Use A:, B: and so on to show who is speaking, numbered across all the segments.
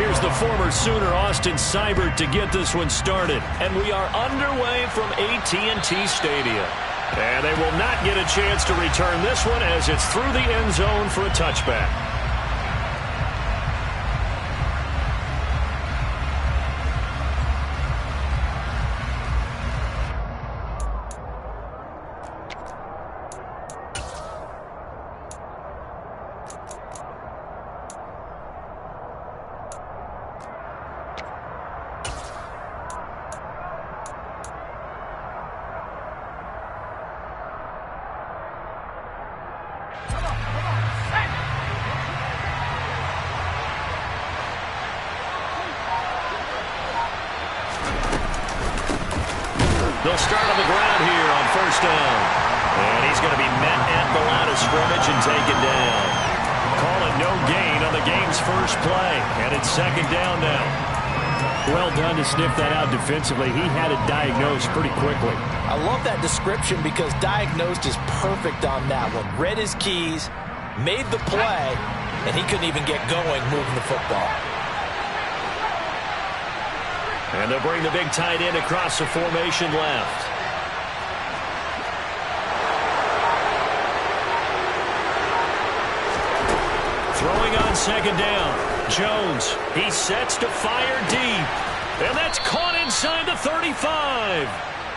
A: Here's the former Sooner Austin Seibert to get this one started. And we are underway from AT&T Stadium. And they will not get a chance to return this one as it's through the end zone for a touchback. They'll start on the ground here on first down. And he's going to be met at the line of scrimmage and taken down. Call it no gain on the game's first play. And it's second down now.
B: Well done to sniff that out defensively. He had it diagnosed pretty quickly.
C: I love that description because diagnosed is perfect on that one. Read his keys, made the play, and he couldn't even get going moving the football.
A: And they'll bring the big tight end across the formation left. Throwing on second down. Jones, he sets to fire deep. And that's caught inside the 35.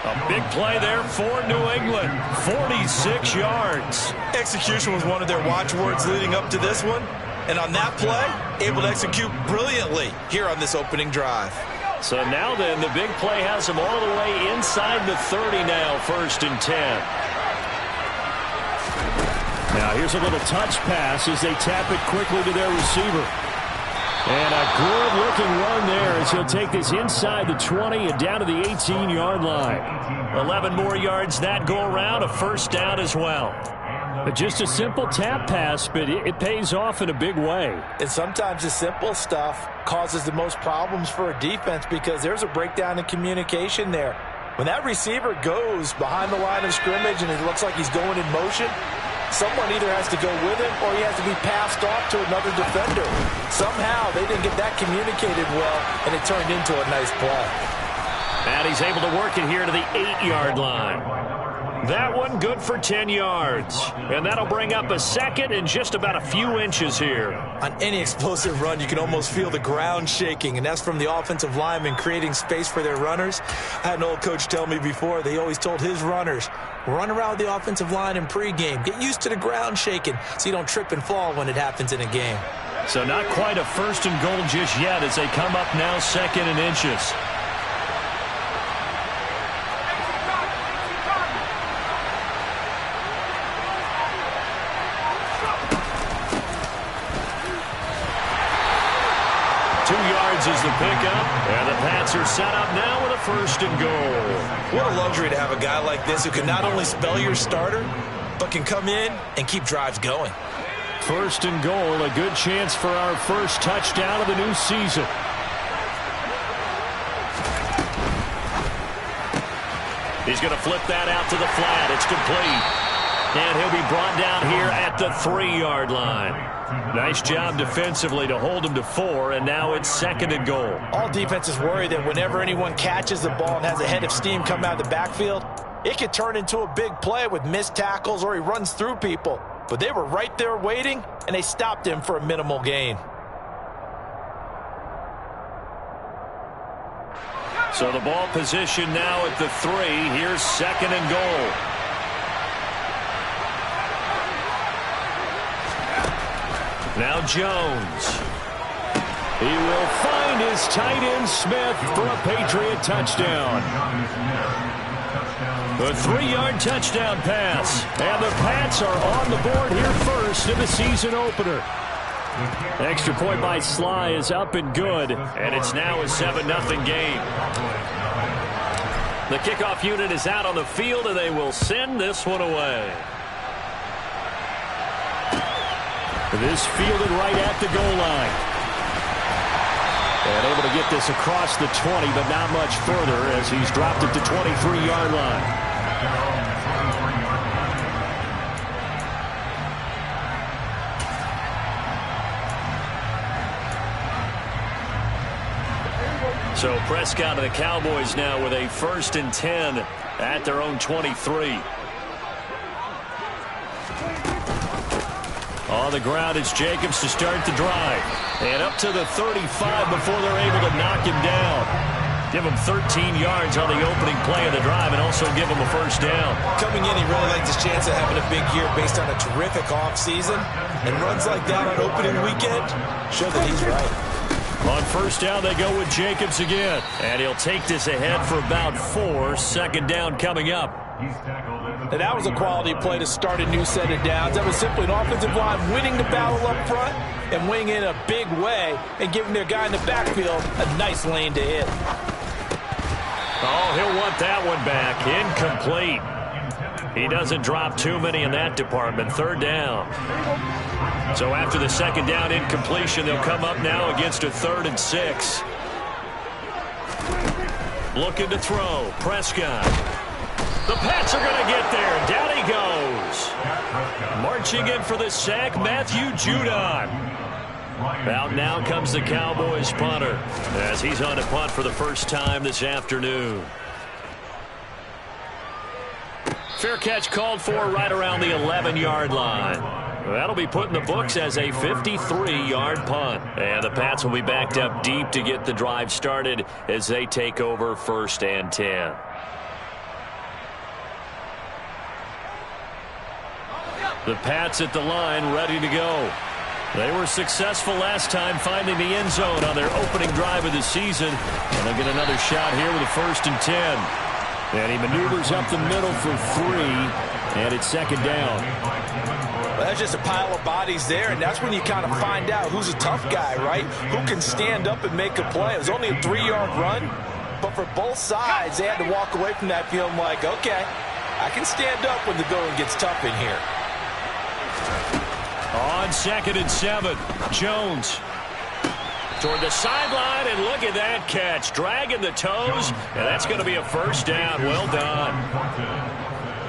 A: A big play there for New England. 46 yards.
D: Execution was one of their watchwords leading up to this one. And on that play, able to execute brilliantly here on this opening drive.
A: So now then, the big play has him all the way inside the 30 now, first and 10.
B: Now here's a little touch pass as they tap it quickly to their receiver. And a good-looking run there as he'll take this inside the 20 and down to the 18-yard line.
A: 11 more yards that go around, a first down as well.
B: But just a simple tap pass, but it pays off in a big way.
C: And sometimes the simple stuff causes the most problems for a defense because there's a breakdown in communication there. When that receiver goes behind the line of scrimmage and it looks like he's going in motion, someone either has to go with him or he has to be passed off to another defender. Somehow they didn't get that communicated well, and it turned into a nice play.
A: And he's able to work it here to the 8-yard line. That one good for 10 yards. And that'll bring up a second and just about a few inches here.
D: On any explosive run, you can almost feel the ground shaking, and that's from the offensive linemen creating space for their runners. I had an old coach tell me before, they always told his runners, run around the offensive line in pregame. Get used to the ground shaking so you don't trip and fall when it happens in a game.
A: So not quite a first and goal just yet as they come up now second and inches. Is the pickup, and the Pats are set up now with a first and goal.
D: What a luxury to have a guy like this who can not only spell your starter, but can come in and keep drives going.
B: First and goal, a good chance for our first touchdown of the new season.
A: He's going to flip that out to the flat. It's complete. And he'll be brought down here at the 3-yard line. Nice job defensively to hold him to 4, and now it's second and goal.
C: All defenses worry that whenever anyone catches the ball and has a head of steam come out of the backfield, it could turn into a big play with missed tackles or he runs through people. But they were right there waiting, and they stopped him for a minimal gain.
A: So the ball position now at the 3. Here's second and goal. Now Jones. He will find his tight end Smith for a Patriot touchdown. A 3-yard touchdown pass. And the Pats are on the board here first in the season opener. Extra point by Sly is up and good. And it's now a 7-0 game. The kickoff unit is out on the field, and they will send this one away.
B: This fielded right at the goal line. And able to get this across the 20, but not much further as he's dropped it to 23-yard line.
A: So Prescott and the Cowboys now with a 1st and 10 at their own 23. On the ground, it's Jacobs to start the drive. And up to the 35 before they're able to knock him down. Give him 13 yards on the opening play of the drive and also give him a 1st down.
C: Coming in, he really likes his chance of having a big year based on a terrific offseason. And runs like that on opening weekend show that he's right.
A: On 1st down, they go with Jacobs again. And he'll take this ahead for about 4. 2nd down coming up.
C: And that was a quality play to start a new set of downs. That was simply an offensive line winning the battle up front and winning in a big way and giving their guy in the backfield a nice lane to hit.
A: Oh, he'll want that one back. Incomplete. He doesn't drop too many in that department. 3rd down. So after the 2nd down incompletion, they'll come up now against a 3rd and 6. Looking to throw. Prescott. The Pats are going to get there. Down he goes. Marching in for the sack, Matthew Judon. Out now comes the Cowboys punter as he's on to punt for the 1st time this afternoon. Fair catch called for right around the 11-yard line. That'll be put in the books as a 53-yard punt. And the Pats will be backed up deep to get the drive started as they take over 1st and 10. The Pats at the line ready to go. They were successful last time finding the end zone on their opening drive of the season. And they'll get another shot here with a 1st and 10. And he maneuvers up the middle for 3. And it's 2nd down.
C: Well, that's just a pile of bodies there, and that's when you kind of find out who's a tough guy, right? Who can stand up and make a play. It was only a 3-yard run, but for both sides, they had to walk away from that feeling like, okay, I can stand up when the going gets tough in here.
A: On 2nd and 7, Jones toward the sideline, and look at that catch. Dragging the toes, and that's going to be a 1st down. Well done.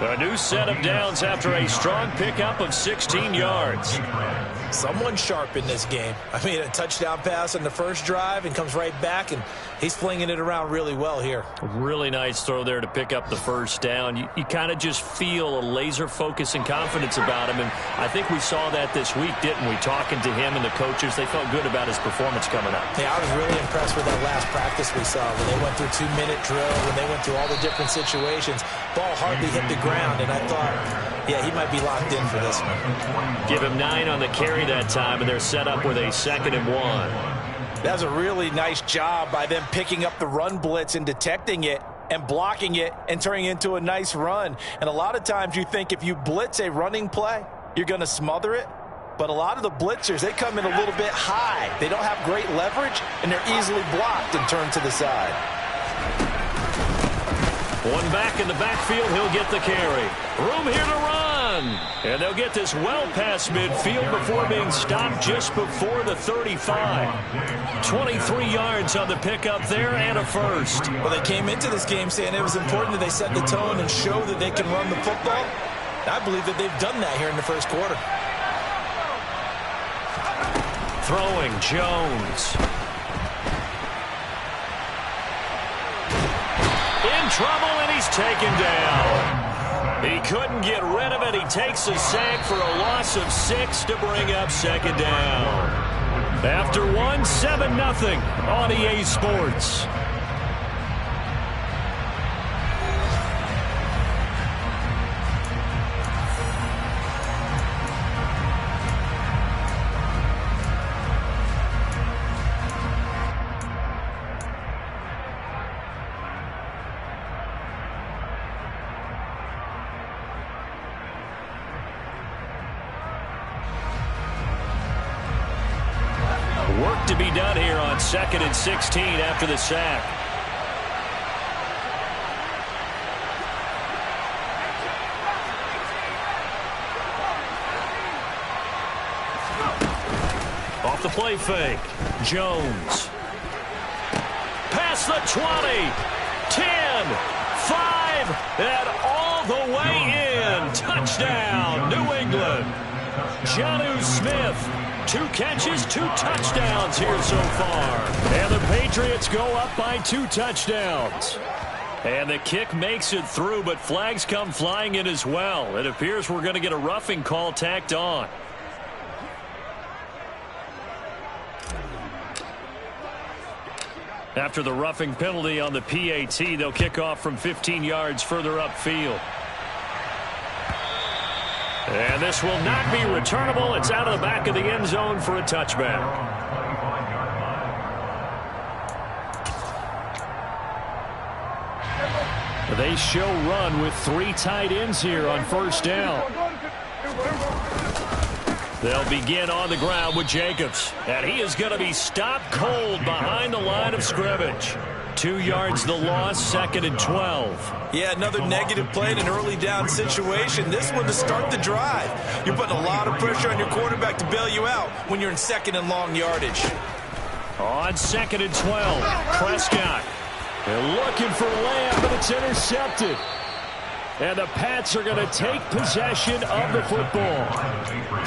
A: A new set of downs after a strong pickup of 16 yards.
C: Someone sharp in this game. I mean, a touchdown pass on the 1st drive and comes right back, and he's flinging it around really well here.
A: Really nice throw there to pick up the 1st down. You kind of just feel a laser focus and confidence about him, and I think we saw that this week, didn't we? Talking to him and the coaches, they felt good about his performance coming up.
C: Yeah, I was really impressed with that last practice we saw when they went through 2-minute drill, when they went through all the different situations. Ball hardly hit the ground, and I thought, yeah, he might be locked in for this one.
A: Give him 9 on the carry that time, and they're set up with a 2nd and 1.
C: That was a really nice job by them picking up the run blitz and detecting it and blocking it and turning it into a nice run. And a lot of times you think if you blitz a running play, you're going to smother it. But a lot of the blitzers, they come in a little bit high. They don't have great leverage, and they're easily blocked and turned to the side.
A: One back in the backfield, he'll get the carry. Room here to run. And they'll get this well past midfield before being stopped just before the 35. 23 yards on the pickup there and a 1st.
C: Well, they came into this game saying it was important that they set the tone and show that they can run the football. I believe that they've done that here in the 1st quarter.
A: Throwing, Jones. In trouble, and he's taken down. He couldn't get rid of it. He takes a sack for a loss of 6 to bring up 2nd down. After 1, 7-0 on EA Sports. Work to be done here on 2nd and 16 after the sack. Off the play fake. Jones. Past the 20. 10. 5. And all the way in. Touchdown, New England. Jonnu Smith 2 catches, 2 touchdowns here so far. And the Patriots go up by 2 touchdowns. And the kick makes it through, but flags come flying in as well. It appears we're going to get a roughing call tacked on. After the roughing penalty on the PAT, they'll kick off from 15 yards further upfield. And this will not be returnable. It's out of the back of the end zone for a touchback. They show run with 3 tight ends here on first down. They'll begin on the ground with Jacobs. And he is going to be stopped cold behind the line of scrimmage. 2 yards the loss, 2nd and 12.
D: Yeah, another negative play in an early down situation. This one to start the drive. You're putting a lot of pressure on your quarterback to bail you out when you're in 2nd and long yardage.
A: On 2nd and 12, Prescott. They're looking for Lamb, but it's intercepted. And the Pats are going to take possession of the football.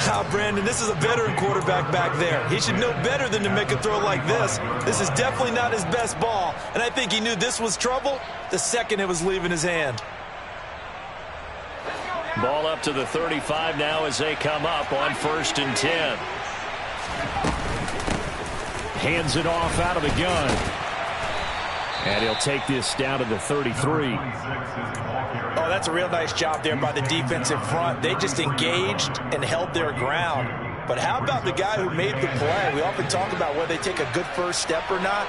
D: Now, Brandon, this is a veteran quarterback back there. He should know better than to make a throw like this. This is definitely not his best ball, and I think he knew this was trouble the second it was leaving his hand.
A: Ball up to the 35 now as they come up on 1st and 10. Hands it off out of the gun. And he'll take this down to the 33.
C: Oh, that's a real nice job there by the defensive front. They just engaged and held their ground. But how about the guy who made the play? We often talk about whether they take a good first step or not.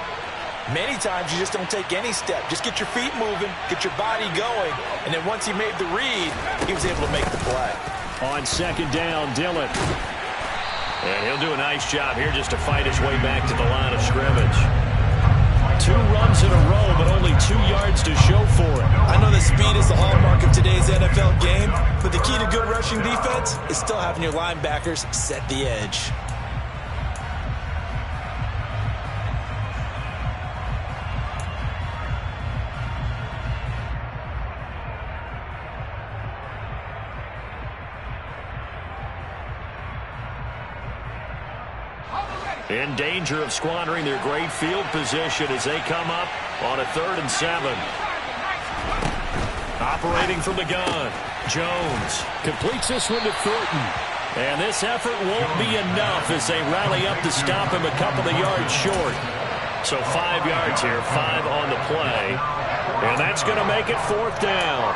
C: Many times you just don't take any step. Just get your feet moving, get your body going, and then once he made the read, he was able to make the play.
A: On 2nd down, Dillon. And he'll do a nice job here just to fight his way back to the line of scrimmage. 2 runs in a row, but only 2 yards to show for it.
D: I know that speed is the hallmark of today's NFL game, but the key to good rushing defense is still having your linebackers set the edge.
A: In danger of squandering their great field position as they come up on a 3rd and 7. Operating from the gun, Jones completes this one to Thornton. And this effort won't be enough as they rally up to stop him a couple of yards short. So 5 yards here, 5 on the play. And that's going to make it 4th down.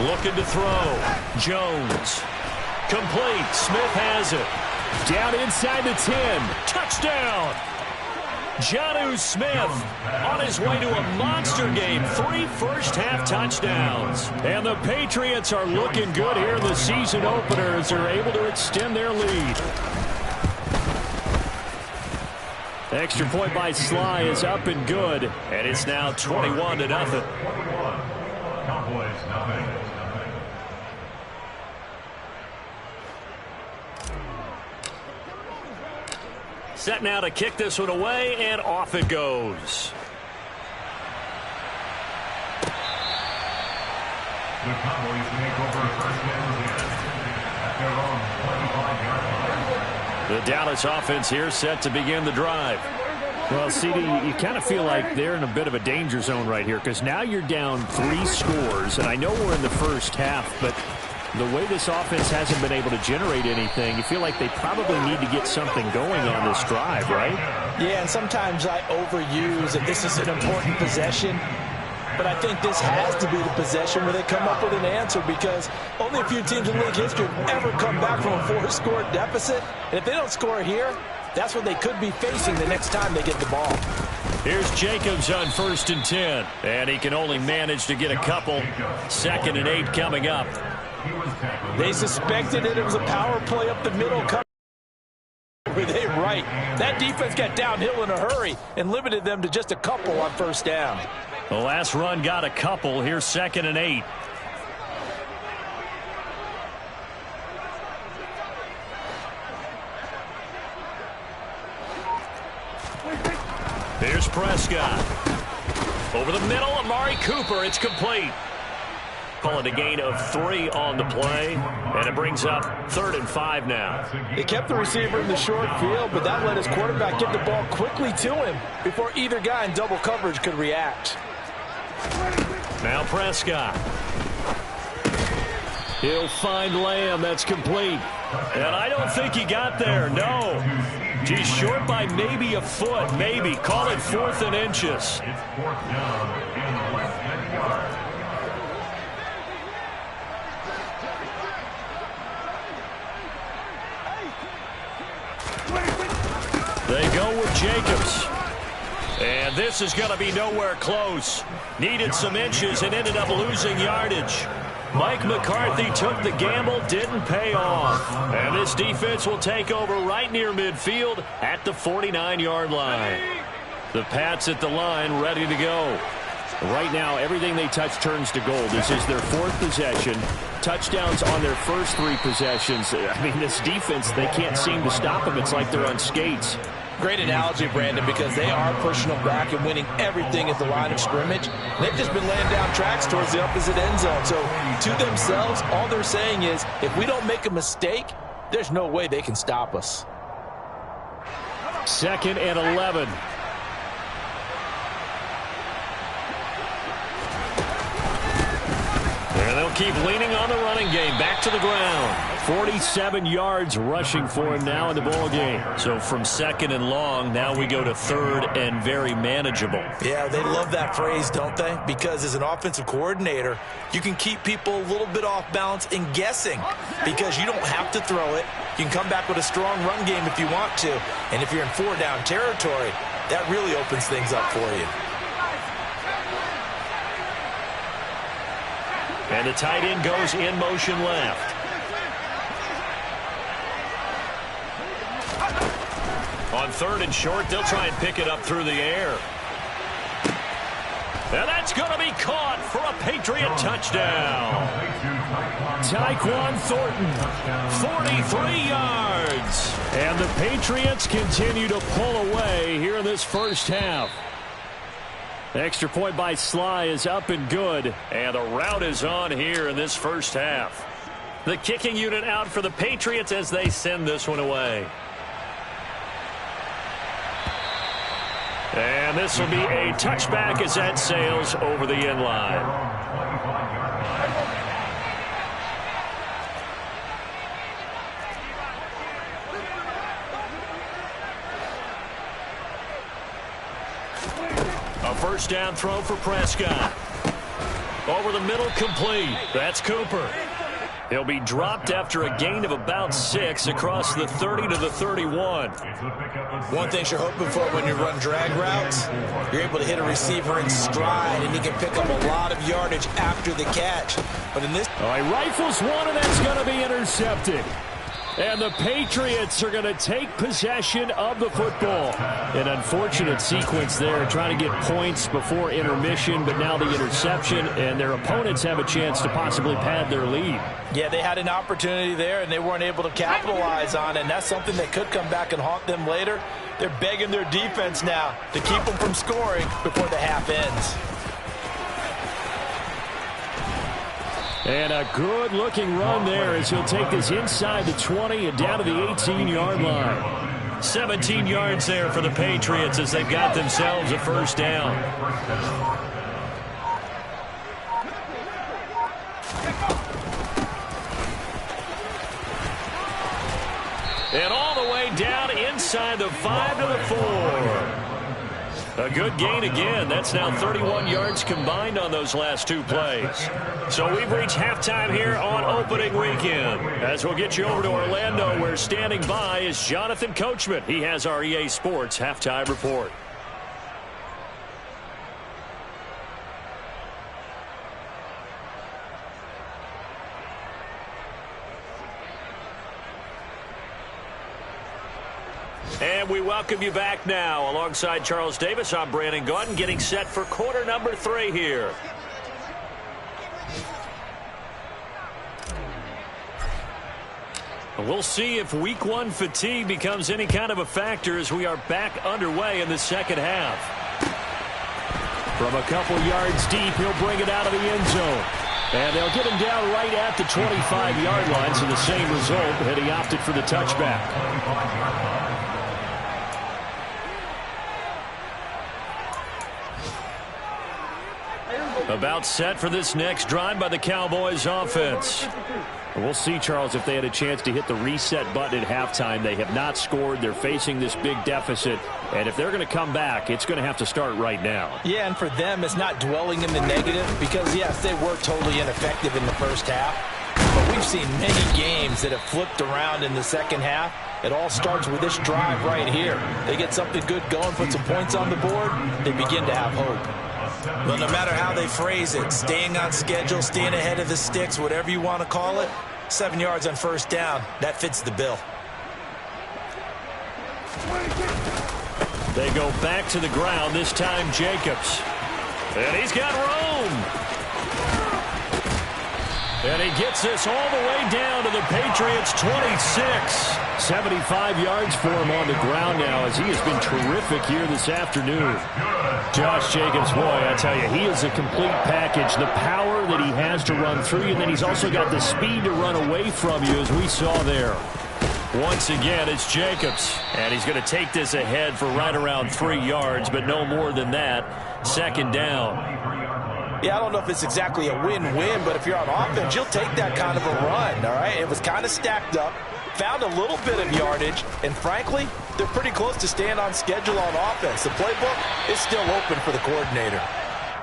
A: Looking to throw. Jones. Complete. Smith has it. Down inside the 10. Touchdown. Jonnu Smith on his way to a monster game. 3 first-half touchdowns. And the Patriots are looking good here in the season opener as they're able to extend their lead. Extra point by Sly is up and good. And it's now 21-0. Set now to kick this one away, and off it goes.
E: The Cowboys make over first down at their own 25-yard line.
A: The Dallas offense here set to begin the drive.
B: Well, CD, you kind of feel like they're in a bit of a danger zone right here because now you're down 3 scores, and I know we're in the first half, but the way this offense hasn't been able to generate anything, you feel like they probably need to get something going on this drive, right?
C: Yeah, and sometimes I overuse that this is an important possession, but I think this has to be the possession where they come up with an answer because only a few teams in league history have ever come back from a 4-score deficit, and if they don't score here, that's what they could be facing the next time they get the ball.
A: Here's Jacobs on 1st and 10, and he can only manage to get a couple. 2nd and 8 coming up.
C: They suspected that it was a power play up the middle. Were they right? That defense got downhill in a hurry and limited them to just a couple on first down.
A: The last run got a couple. Here's 2nd and 8. Here's Prescott. Over the middle, Amari Cooper. It's complete. Call it a gain of 3 on the play, and it brings up 3rd and 5 now.
C: They kept the receiver in the short field, but that let his quarterback get the ball quickly to him before either guy in double coverage could react.
A: Now Prescott. He'll find Lamb. That's complete. And I don't think he got there. No. He's short by maybe a foot. Maybe. Call it 4th and inches.
E: It's 4th down and less than 10 yards.
A: They go with Jacobs. And this is going to be nowhere close. Needed some inches and ended up losing yardage. Mike McCarthy took the gamble, didn't pay off. And this defense will take over right near midfield at the 49-yard line. The Pats at the line, ready to go.
B: Right now, everything they touch turns to gold. This is their 4th possession. Touchdowns on their first 3 possessions. I mean, this defense, they can't seem to stop them. It's like they're on skates.
C: Great analogy, Brandon, because they are pushing them back and winning everything at the line of scrimmage. They've just been laying down tracks towards the opposite end zone. So to themselves, all they're saying is, if we don't make a mistake, there's no way they can stop us.
B: 2nd and 11.
A: And they'll keep leaning on the running game. Back to the ground.
B: 47 yards rushing for him now in the ball game.
A: So from 2nd and long, now we go to 3rd and very manageable.
C: Yeah, they love that phrase, don't they? Because as an offensive coordinator, you can keep people a little bit off balance and guessing because you don't have to throw it. You can come back with a strong run game if you want to. And if you're in 4-down territory, that really opens things up for you.
A: And the tight end goes in motion left. On 3rd and short, they'll try and pick it up through the air. And that's going to be caught for a Patriot touchdown.
B: Tyquan Thornton,
A: 43 yards.
B: And the Patriots continue to pull away here in this first half. Extra point by Sly is up and good.
A: And the route is on here in this first half. The kicking unit out for the Patriots as they send this one away. And this will be a touchback as that sails over the end line. A first down throw for Prescott. Over the middle, complete. That's Cooper. He'll be dropped after a gain of about 6 across the 30 to the 31.
C: One thing you're hoping for when you run drag routes, you're able to hit a receiver in stride, and he can pick up a lot of yardage after the catch. But in this...
B: All right, rifles one, and that's going to be intercepted. And the Patriots are going to take possession of the football. An unfortunate sequence there, trying to get points before intermission, but now the interception, and their opponents have a chance to possibly pad their lead.
C: Yeah, they had an opportunity there, and they weren't able to capitalize on it, and that's something that could come back and haunt them later. They're begging their defense now to keep them from scoring before the half ends.
B: And a good-looking run there as he'll take this inside the 20 and down to the 18-yard line.
A: 17 yards there for the Patriots as they've got themselves a first down. And all the way down inside the 5 to the 4. A good gain again. That's now 31 yards combined on those last 2 plays. So we've reached halftime here on opening weekend. As we'll get you over to Orlando, where standing by is Jonathan Coachman. He has our EA Sports halftime report. And we welcome you back now. Alongside Charles Davis, I'm Brandon Gaudin, getting set for quarter number 3 here. We'll see if week 1 fatigue becomes any kind of a factor as we are back underway in the second half. From a couple yards deep, he'll bring it out of the end zone. And they'll get him down right at the 25-yard line, so the same result, and he opted for the touchback. About set for this next drive by the Cowboys offense. We'll see, Charles, if they had a chance to hit the reset button at halftime. They have not scored. They're facing this big deficit. And if they're going to come back, it's going to have to start right now.
C: Yeah, and for them, it's not dwelling in the negative because, yes, they were totally ineffective in the first half. But we've seen many games that have flipped around in the second half. It all starts with this drive right here. They get something good going, put some points on the board, they begin to have hope.
D: But no matter how they phrase it, staying on schedule, staying ahead of the sticks, whatever you want to call it, 7 yards on first down, that fits the bill.
A: They go back to the ground, this time Jacobs. And he's got room. And he gets this all the way down to the Patriots' 26. 75 yards for him on the ground now as he has been terrific here this afternoon. Josh Jacobs, boy, I tell you, he is a complete package. The power that he has to run through you, and then he's also got the speed to run away from you, as we saw there. Once again, it's Jacobs, and he's going to take this ahead for right around 3 yards, but no more than that. Second down.
C: Yeah, I don't know if it's exactly a win-win, but if you're on offense, you'll take that kind of a run, all right? It was kind of stacked up, found a little bit of yardage, and frankly, they're pretty close to staying on schedule on offense. The playbook is still open for the coordinator.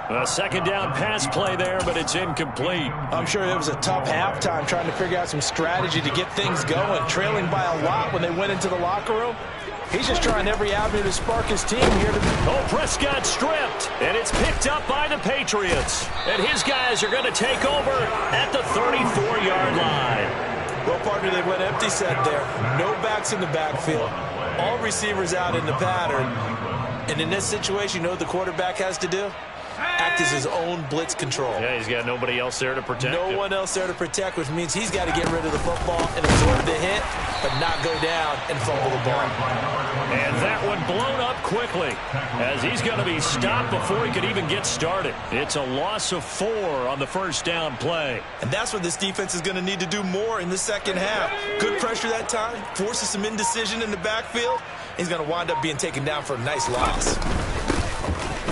A: A second down pass play there, but it's incomplete.
C: I'm sure it was a tough halftime trying to figure out some strategy to get things going, trailing by a lot when they went into the locker room. He's just trying every avenue to spark his team here.
A: Oh, Prescott stripped, and it's picked up by the Patriots. And his guys are going to take over at the 34-yard line.
D: Well, partner, they went empty set there. No backs in the backfield. All receivers out in the pattern. And in this situation, you know what the quarterback has to do? Act as his own blitz control.
A: Yeah, he's got nobody else there to protect him.
D: No one else there to protect, which means he's got to get rid of the football and absorb the hit, but not go down and fumble the ball.
A: And that one blown up quickly as he's going to be stopped before he could even get started. It's a loss of 4 on the first down play.
D: And that's what this defense is going to need to do more in the second half. Good pressure that time, forces some indecision in the backfield. He's going to wind up being taken down for a nice loss.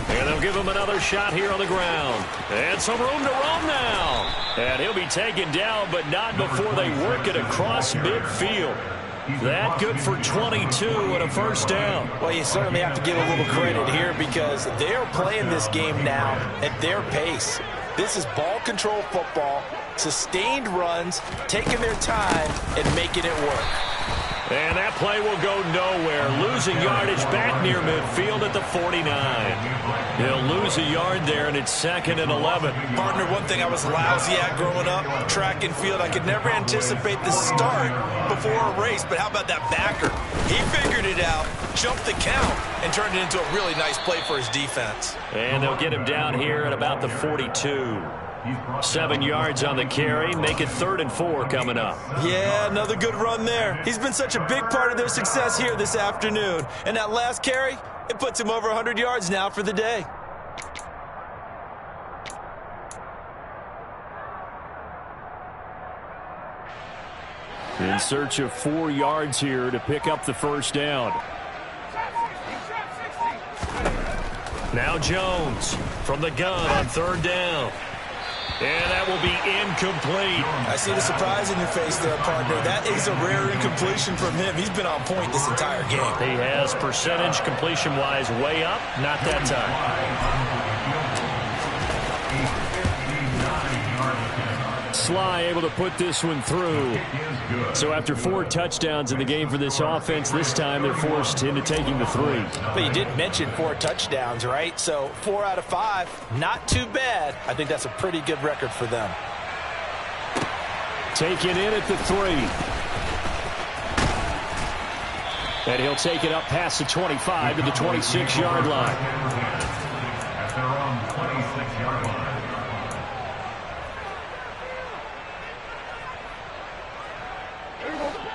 A: And they'll give him another shot here on the ground. And some room to roam now. And he'll be taken down, but not before they work it across midfield. That good for 22 and a first down.
C: Well, you certainly have to give a little credit here because they're playing this game now at their pace. This is ball control football, sustained runs, taking their time and making it work.
A: And that play will go nowhere. Losing yardage back near midfield at the 49. He'll lose a yard there, and it's 2nd and 11.
D: Partner, one thing I was lousy at growing up, track and field, I could never anticipate the start before a race, but how about that backer? He figured it out, jumped the count, and turned it into a really nice play for his defense.
A: And they'll get him down here at about the 42. 7 yards on the carry, make it 3rd and 4 coming up.
D: Yeah, another good run there. He's been such a big part of their success here this afternoon. And that last carry, it puts him over 100 yards now for the day.
B: In search of 4 yards here to pick up the first down.
A: Now Jones from the gun on 3rd down. And that will be incomplete.
D: I see the surprise in your face there, partner. That is a rare incompletion from him. He's been on point this entire game.
A: He has percentage completion-wise way up. Not that time.
B: Sly able to put this one through. So after 4 touchdowns in the game for this offense, this time they're forced into taking the 3.
C: But you did mention 4 touchdowns, right? So 4 out of 5, not too bad. I think that's a pretty good record for them.
B: Taken in at the 3. And he'll take it up past the 25 to the 26-yard line.
E: At their own 26-yard line.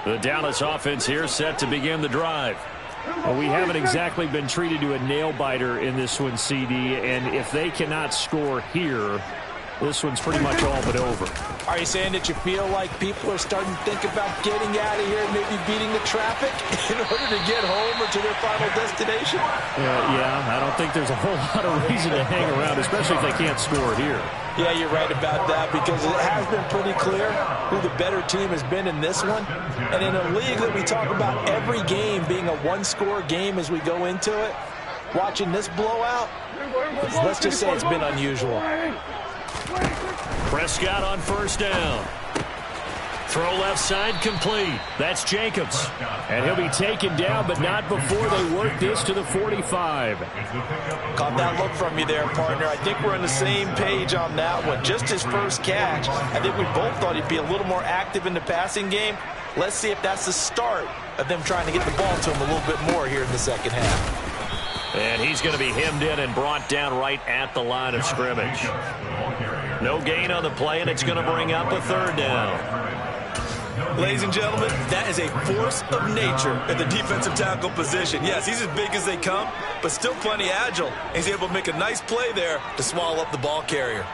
A: The Dallas offense here set to begin the drive.
B: Well, we haven't exactly been treated to a nail-biter in this one, CD, and if they cannot score here, this one's pretty much all but over.
C: Are you saying that you feel like people are starting to think about getting out of here and maybe beating the traffic in order to get home or to their final destination?
B: Yeah, I don't think there's a whole lot of reason to hang around, especially if they can't score here.
C: Yeah, you're right about that because it has been pretty clear who the better team has been in this one. And in a league that we talk about every game being a one-score game as we go into it, watching this blowout, let's just say it's been unusual.
A: Prescott on first down. Throw left side complete. That's Jacobs.
B: And he'll be taken down, but not before they work this to the 45.
C: Caught that look from you there, partner. I think we're on the same page on that one. Just his first catch. I think we both thought he'd be a little more active in the passing game. Let's see if that's the start of them trying to get the ball to him a little bit more here in the second half.
A: And he's going to be hemmed in and brought down right at the line of scrimmage. No gain on the play, and it's going to bring up a third down.
D: Ladies and gentlemen, that is a force of nature at the defensive tackle position. Yes, he's as big as they come, but still plenty agile. He's able to make a nice play there to swallow up the ball carrier.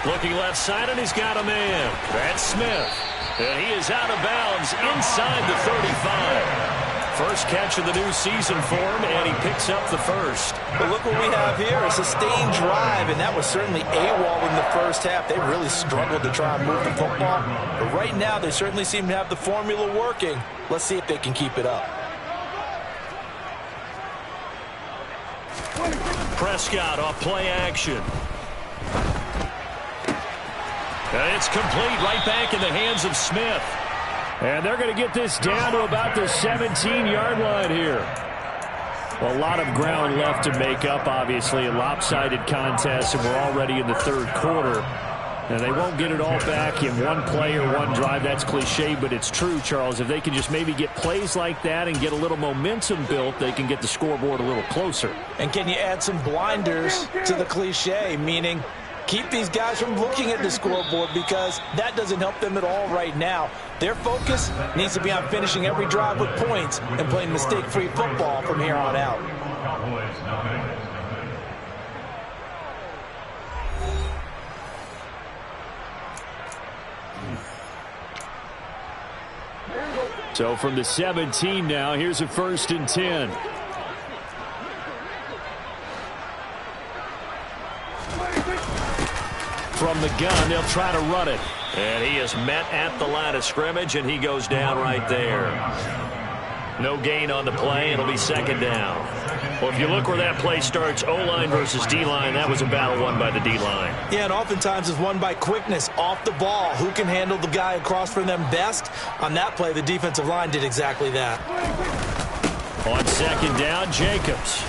A: Looking left side, and he's got a man. That's Smith. And he is out of bounds inside the 35. First catch of the new season for him, and he picks up the first.
C: But look what we have here, a sustained drive, and that was certainly AWOL in the first half. They really struggled to try and move the football. But right now, they certainly seem to have the formula working. Let's see if they can keep it up.
A: Prescott off play action. And it's complete, right back in the hands of Smith.
B: And they're going to get this down to about the 17-yard line here. Well, a lot of ground left to make up, obviously, a lopsided contest, and we're already in the third quarter. And they won't get it all back in one play or one drive. That's cliche, but it's true, Charles. If they can just maybe get plays like that and get a little momentum built, they can get the scoreboard a little closer.
C: And can you add some blinders to the cliche, meaning keep these guys from looking at the scoreboard because that doesn't help them at all right now. Their focus needs to be on finishing every drive with points and playing mistake-free football from here on out.
B: So from the 17 now, here's a 1st and 10. From the gun, they'll try to run it.
A: And he is met at the line of scrimmage, and he goes down right there. No gain on the play. It'll be second down. Well, if you look where that play starts, O-line versus D-line, that was a battle won by the D-line.
C: Yeah, and oftentimes it's won by quickness off the ball. Who can handle the guy across from them best? On that play, the defensive line did exactly that.
B: On second down, Jacobs.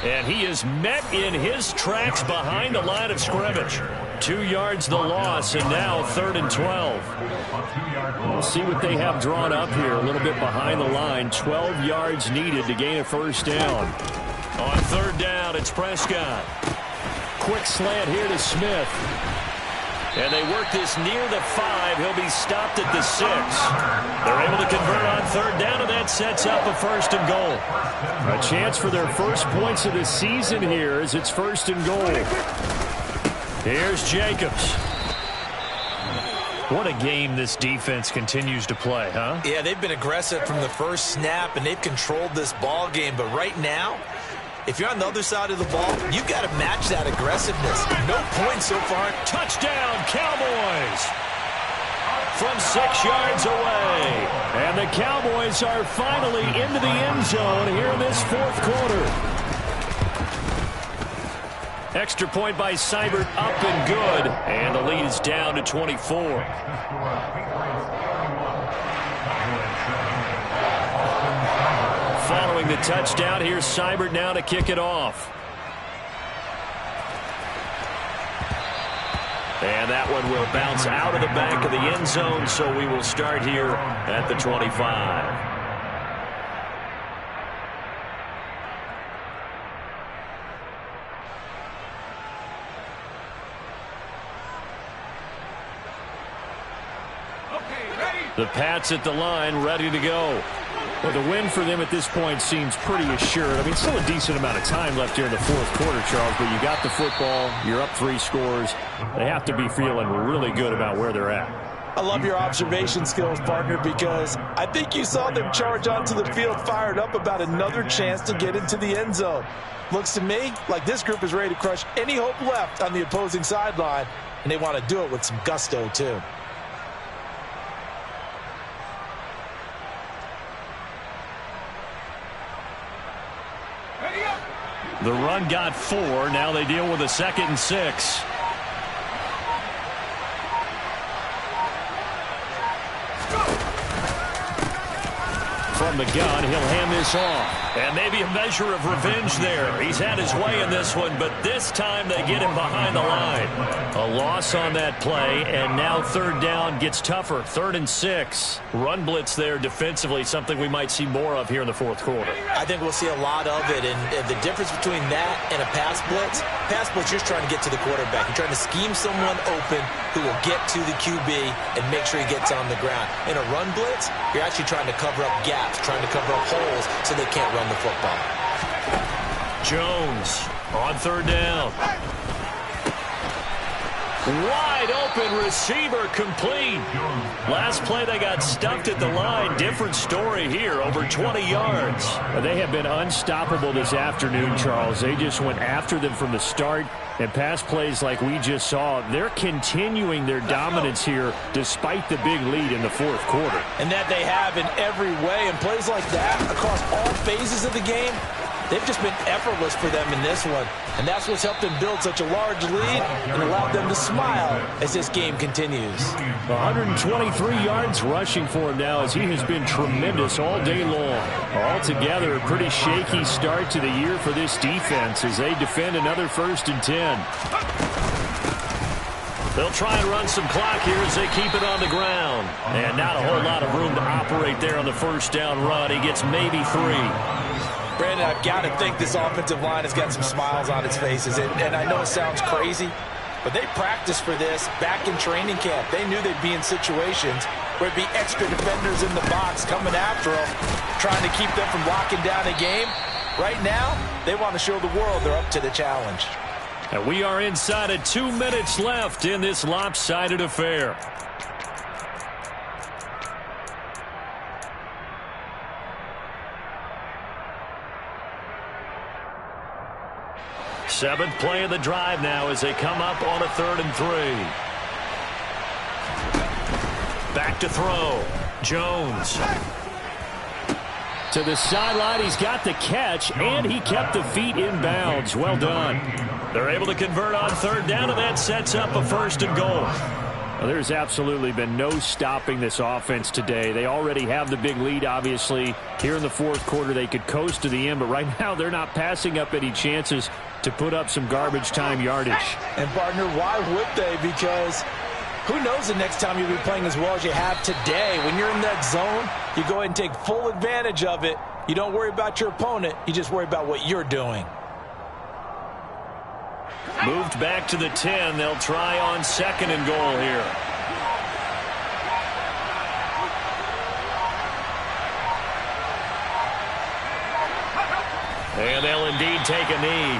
B: And he is met in his tracks behind the line of scrimmage. 2 yards the loss, and now 3rd and 12. We'll see what they have drawn up here. A little bit behind the line. 12 yards needed to gain a first down.
A: On 3rd down, it's Prescott.
B: Quick slant here to Smith.
A: And they work this near the 5. He'll be stopped at the 6. They're able to convert on 3rd down, and that sets up a 1st and goal.
B: A chance for their first points of the season here as it's 1st and goal.
A: Here's Jacobs. What a game this defense continues to play, huh?
C: Yeah, they've been aggressive from the first snap, and they've controlled this ball game. But right now, if you're on the other side of the ball, you've got to match that aggressiveness. No points so far.
A: Touchdown, Cowboys! From 6 yards away.
B: And the Cowboys are finally into the end zone here in this 4th quarter.
A: Extra point by Seibert, up and good. And the lead is down to 24. Following the touchdown, here's Seibert now to kick it off. And that one will bounce out of the back of the end zone, so we will start here at the 25. The Pats at the line, ready to go.
B: Well, the win for them at this point seems pretty assured. I mean, still a decent amount of time left here in the fourth quarter, Charles, but you got the football, you're up 3 scores. They have to be feeling really good about where they're at.
C: I love your observation skills, partner, because I think you saw them charge onto the field fired up about another chance to get into the end zone. Looks to me like this group is ready to crush any hope left on the opposing sideline, and they want to do it with some gusto, too.
A: The run got 4. Now they deal with a 2nd and 6. From the gun, he'll hand this off. And maybe a measure of revenge there. He's had his way in this one, but this time they get him behind the line. A loss on that play, and now 3rd down gets tougher. 3rd and 6. Run blitz there defensively, something we might see more of here in the fourth quarter.
C: I think we'll see a lot of it, and the difference between that and a pass blitz, you're just trying to get to the quarterback. You're trying to scheme someone open who will get to the QB and make sure he gets on the ground. In a run blitz, you're actually trying to cover up gaps, trying to cover up holes so they can't run the football.
A: Jones on 3rd down. Wide open receiver, complete. Last play they got stuffed at the line. Different story here, over 20 yards.
B: They have been unstoppable this afternoon, Charles. They just went after them from the start. And pass plays like we just saw, they're continuing their dominance here despite the big lead in the fourth quarter.
C: And that they have in every way. And plays like that across all phases of the game, they've just been effortless for them in this one. And that's what's helped them build such a large lead and allowed them to smile as this game continues.
B: 123 yards rushing for him now as he has been tremendous all day long. Altogether, a pretty shaky start to the year for this defense as they defend another 1st and 10.
A: They'll try and run some clock here as they keep it on the ground. And not a whole lot of room to operate there on the 1st down run. He gets maybe 3.
C: Brandon, I've got to think this offensive line has got some smiles on its faces. And I know it sounds crazy, but they practiced for this back in training camp. They knew they'd be in situations where it'd be extra defenders in the box coming after them, trying to keep them from locking down a game. Right now, they want to show the world they're up to the challenge.
A: And we are inside of 2 minutes left in this lopsided affair. Seventh play of the drive now as they come up on a 3rd and 3. Back to throw. Jones.
B: To the sideline, he's got the catch, and he kept the feet in bounds. Well done.
A: They're able to convert on 3rd down, and that sets up a 1st and goal.
B: Well, there's absolutely been no stopping this offense today. They already have the big lead, obviously. Here in the fourth quarter, they could coast to the end, but right now they're not passing up any chances to put up some garbage time yardage.
C: And, partner, why would they? Because who knows the next time you'll be playing as well as you have today. When you're in that zone, you go ahead and take full advantage of it. You don't worry about your opponent. You just worry about what you're doing.
A: Moved back to the 10. They'll try on 2nd and goal here. And they'll indeed take a knee.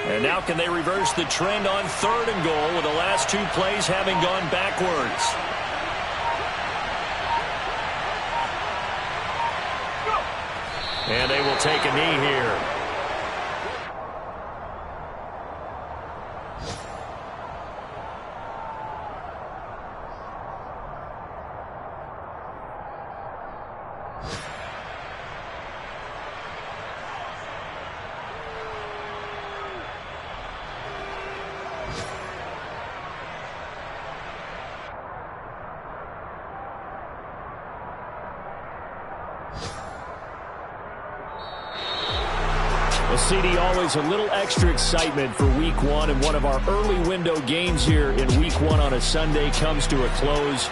A: And now can they reverse the trend on 3rd and goal with the last 2 plays having gone backwards? And they will take a knee here.
B: CD, always a little extra excitement for Week 1, and one of our early window games here in Week 1 on a Sunday comes to a close.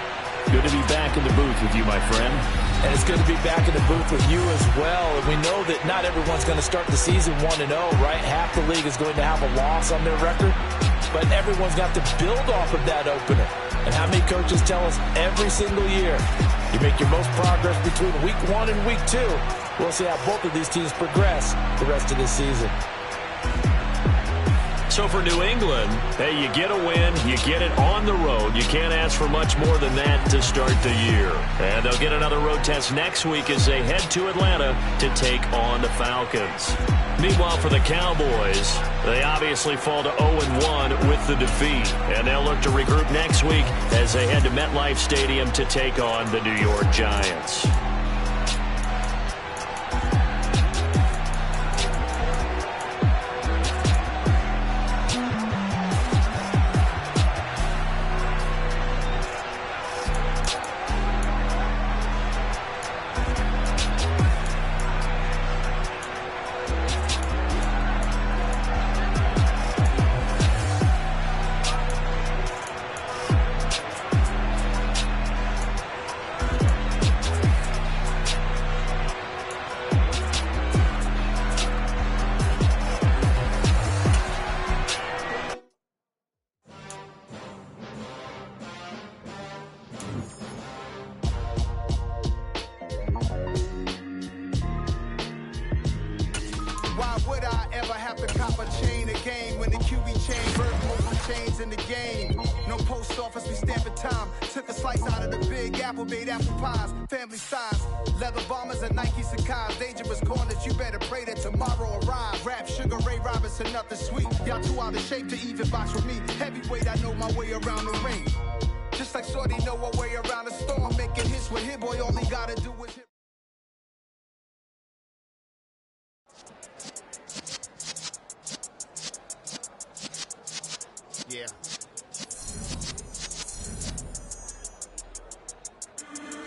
B: Good to be back in the booth with you, my friend.
C: And it's good to be back in the booth with you as well. And we know that not everyone's going to start the season 1-0, right? Half the league is going to have a loss on their record, but everyone's got to build off of that opener. And how many coaches tell us every single year, you make your most progress between Week 1 and Week 2. We'll see how both of these teams progress the rest of this season.
A: So for New England, hey, you get a win, you get it on the road. You can't ask for much more than that to start the year. And they'll get another road test next week as they head to Atlanta to take on the Falcons. Meanwhile, for the Cowboys, they obviously fall to 0-1 with the defeat. And they'll look to regroup next week as they head to MetLife Stadium to take on the New York Giants.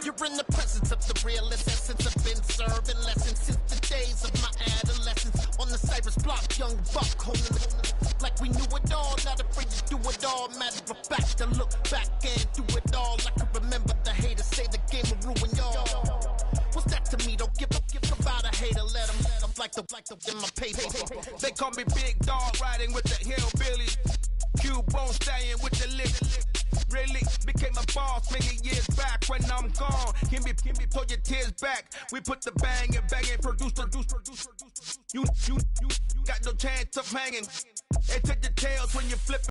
F: You're in the presence of the realest essence. I've been serving lessons since the days of my adolescence. On the Cyrus block, young buck holding it like we knew it all. Not afraid to do it all. Matter of fact, to look back and do it all. I can remember the haters say the game will ruin y'all. What's that to me? Don't give about a hater. Let them like the in my paper.
G: They call me Big Dog, riding with the hillbillies. Cube-bone stallion with the lick. Really became a boss many years back. When I'm gone, give me pull your tears back. We put the bang and produce. You got no chance of hanging. They took the tails when you flip.